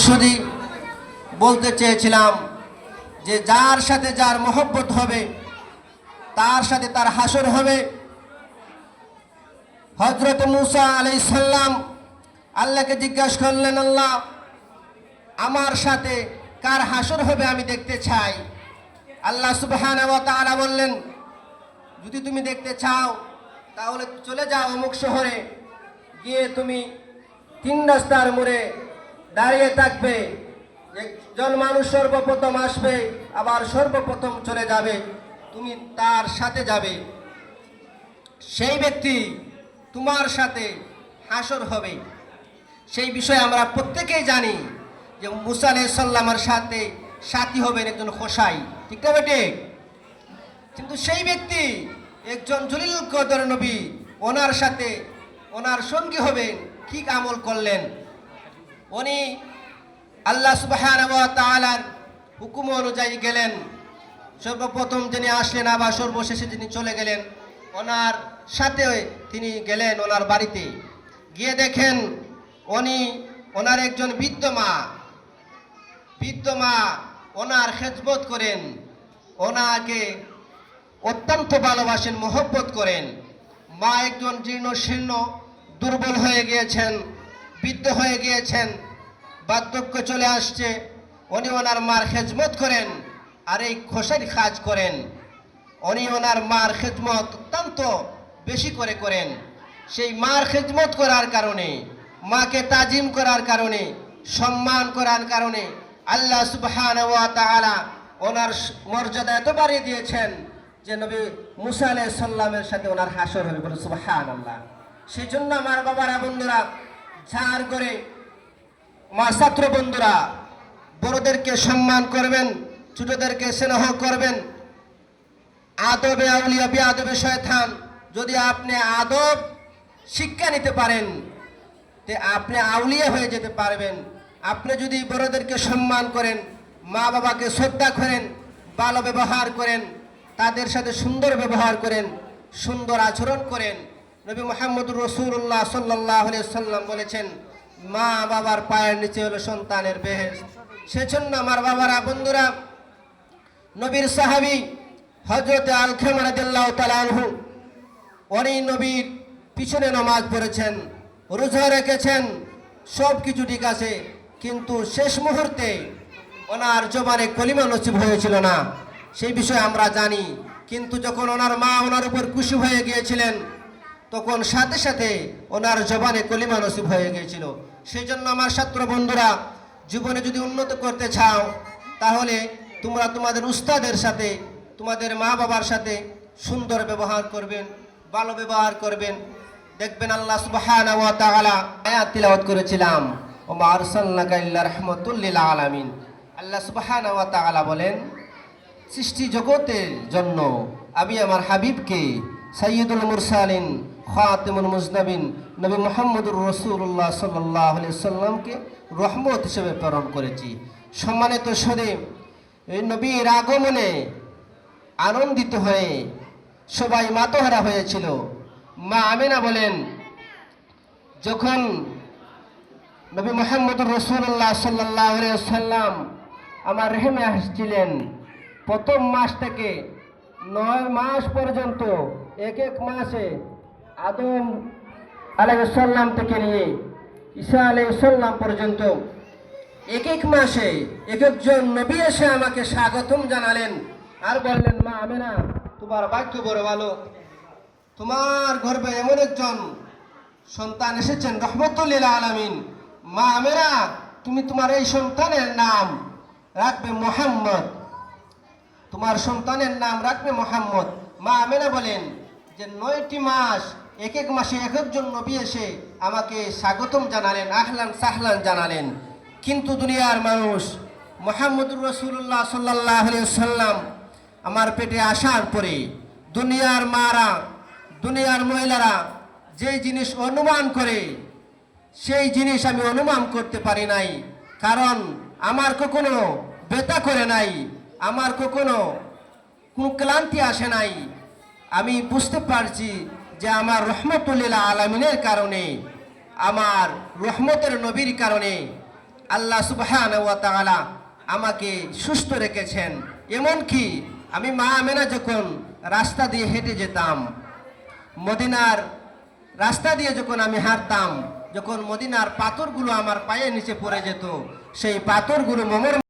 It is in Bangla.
শুধু বলতে চেয়েছিলাম যে যার সাথে যার মহব্বত হবে তার সাথে তার হাসর হবে। হযরত মূসা আলাইহিস সালাম আল্লাহকে জিজ্ঞাসা করলেন, আল্লাহ আমার সাথে কার হাসর হবে আমি দেখতে চাই। আল্লাহ সুবহানাহু ওয়া তাআলা বললেন, যদি তুমি দেখতে চাও তাহলে চলে যাও অমুক শহরে, গিয়ে তুমি 3 রাস্তার মোড়ে দাঁড়িয়ে থাকবে। একজন মানুষ সর্বপ্রথম আসবে আবার সর্বপ্রথম চলে যাবে, তুমি তার সাথে যাবে, সেই ব্যক্তি তোমার সাথে হাসর হবে। সেই বিষয়ে আমরা প্রত্যেকেই জানি যে মূসা আলাইহিস সালামের সাথে সাথী হবেন একজন কসাই, ঠিক না বেটে? কিন্তু সেই ব্যক্তি একজন জলিল কদর নবী, ওনার সাথে ওনার সঙ্গী হবেন ঠিক আমল করলেন। উনি আল্লাহ সুবহানাহু ওয়া তাআলার হুকুম অনুযায়ী গেলেন। সর্বপ্রথম যিনি আসলেন আবার সর্বশেষে যিনি চলে গেলেন, ওনার সাথে তিনি গেলেন ওনার বাড়িতে। গিয়ে দেখেন ওনার একজন বৃদ্ধ মা ওনার খেদমত করেন, ওনাকে অত্যন্ত ভালোবাসেন, মহব্বত করেন। মা একজন জীর্ণ শীর্ণ দুর্বল হয়ে গিয়েছেন, বৃদ্ধ হয়ে গিয়েছেন, বার্ধক্য চলে আসছে। উনি ওনার মার খেদমত করেন আর এই খোসার কাজ করেন। উনি ওনার মার খেদমত অত্যন্ত বেশি করে করেন। সেই মার খেদমত করার কারণে, মাকে তাজিম করার কারণে, সম্মান করার কারণে আল্লাহ সুবহানাহু ওয়া তাআলা ওনার মর্যাদা এত বাড়িয়ে দিয়েছেন যে নবী মূসা আলাইহিস সালামের সাথে ওনার হাসর হবে, বলে সুবহানাল্লাহ। সেই জন্য আমার বাবারা, বন্ধুরা, যার করে মা ছাত্র বন্ধুরা বড়দেরকে সম্মান করবেন, ছোটদেরকে স্নেহ করবেন। আদবে আউলিয়া বিআদবে শয়তান, যদি আপনি আদব শিক্ষা নিতে পারেন তে আপনি আউলিয়া হয়ে যেতে পারবেন। আপনি যদি বড়দেরকে সম্মান করেন, মা বাবাকে শ্রদ্ধা করেন, ভালো ব্যবহার করেন, তাদের সাথে সুন্দর ব্যবহার করেন, সুন্দর আচরণ করেন। নবী মুহাম্মদুর রাসূলুল্লাহ সাল্লাল্লাহু আলাইহি ওয়াসাল্লাম বলেছেন, মা বাবার পায়ের নিচে হলো সন্তানের বেহেশত। সেজন্য আমার বাবারা, বন্ধুরা, নবীর সাহাবী হযরত আলকামা রাদিয়াল্লাহু তাআলা আনহু, উনি নবীর পিছনে নামাজ পড়েছেন, রোজা রেখেছেন, সব কিছু ঠিক আছে, কিন্তু শেষ মুহূর্তে ওনার জবানে কলিমা নসিব হয়েছিল না, সেই বিষয়ে আমরা জানি। কিন্তু যখন ওনার মা ওনার উপর খুশি হয়ে গিয়েছিলেন, তখন সাথে সাথে ওনার জবানে কলিমা নসিব হয়ে গিয়েছিল। সেই জন্য আমার ছাত্র বন্ধুরা, জীবনে যদি উন্নত করতে চাও তাহলে তোমরা তোমাদের উস্তাদের সাথে, তোমাদের মা বাবার সাথে সুন্দর ব্যবহার করবেন, ভালো ব্যবহার করবেন। দেখবেন আল্লাহ সুবহানাহু ওয়া তাআলা আয়াত তিলাওয়াত করেছিলাম, ওয়া মা আরসালনাকা ইল্লা রাহমাতুল লিল আলামিন। আল্লাহ সুবহানাহু ওয়া তাআলা বলেন, সৃষ্টি জগতের জন্য আমি আমার হাবিবকে সাইয়্যিদুল মুরসালিন খাতিমুল মুজনাবিন নবী মুহাম্মদুর রাসূলুল্লাহ সাল্লাল্লাহু আলাইহি ওয়াসাল্লামকে রহমত হিসেবে প্রেরণ করেছি। সম্মানিত সুধী, এই নবীর আগমনে আনন্দিত হয়ে সবাই মাতোহারা হয়েছিল। মা আমিনা বলেন, যখন নবী মুহাম্মদুর রাসূলুল্লাহ সাল্লাল্লাহু আলাইহি ওয়াসাল্লাম আমার রেহেমে আসছিলেন, প্রথম মাস থেকে 9 মাস পর্যন্ত, এক মাসে আদম আলাইহিস সালাম থেকে নিয়ে ঈসা আলাইহিস সালাম পর্যন্ত এক মাসে একজন নবী এসে আমাকে স্বাগতম জানালেন আর বললেন, মা আমিনা তোমার ভাগ্য বড় ভালো, তোমার গর্ভে এমন একজন সন্তান এসেছেন রহমতুল লিল আলামিন। মা আমিনা, তুমি তোমার এই সন্তানের নাম রাখবে মুহাম্মদ, তোমার সন্তানের নাম রাখবে মুহাম্মদ। মা আমিনা বলেন যে 9টি মাস, এক মাসে একজন নবী এসে আমাকে স্বাগতম জানালেন, আহলান সাহলান জানালেন। কিন্তু দুনিয়ার মানুষ মুহাম্মদুর রাসূলুল্লাহ সাল্লাল্লাহু আলাইহি ওয়াসাল্লাম আমার পেটে আসার পরে দুনিয়ার মারা, দুনিয়ার মহিলারা যে জিনিস অনুমান করে সেই জিনিস আমি অনুমান করতে পারি নাই, কারণ আমার কখনো ব্যথা করে নাই, আমার কখনো কোনো ক্লান্তি আসে নাই। আমি বুঝতে পারছি যে আমার রহমতুল লিল আলামিনের কারণে, আমার রহমতের নবীর কারণে আল্লাহ সুবহানাহু ওয়া তাআলা আমাকে সুস্থ রেখেছেন। এমনকি আমি মা আমেনা যখন রাস্তা দিয়ে হেঁটে যেতাম, মদিনার রাস্তা দিয়ে যখন আমি হাঁটতাম, যখন মদিনার পাথরগুলো আমার পায়ের নিচে পড়ে যেত, সেই পাথরগুলো মোমর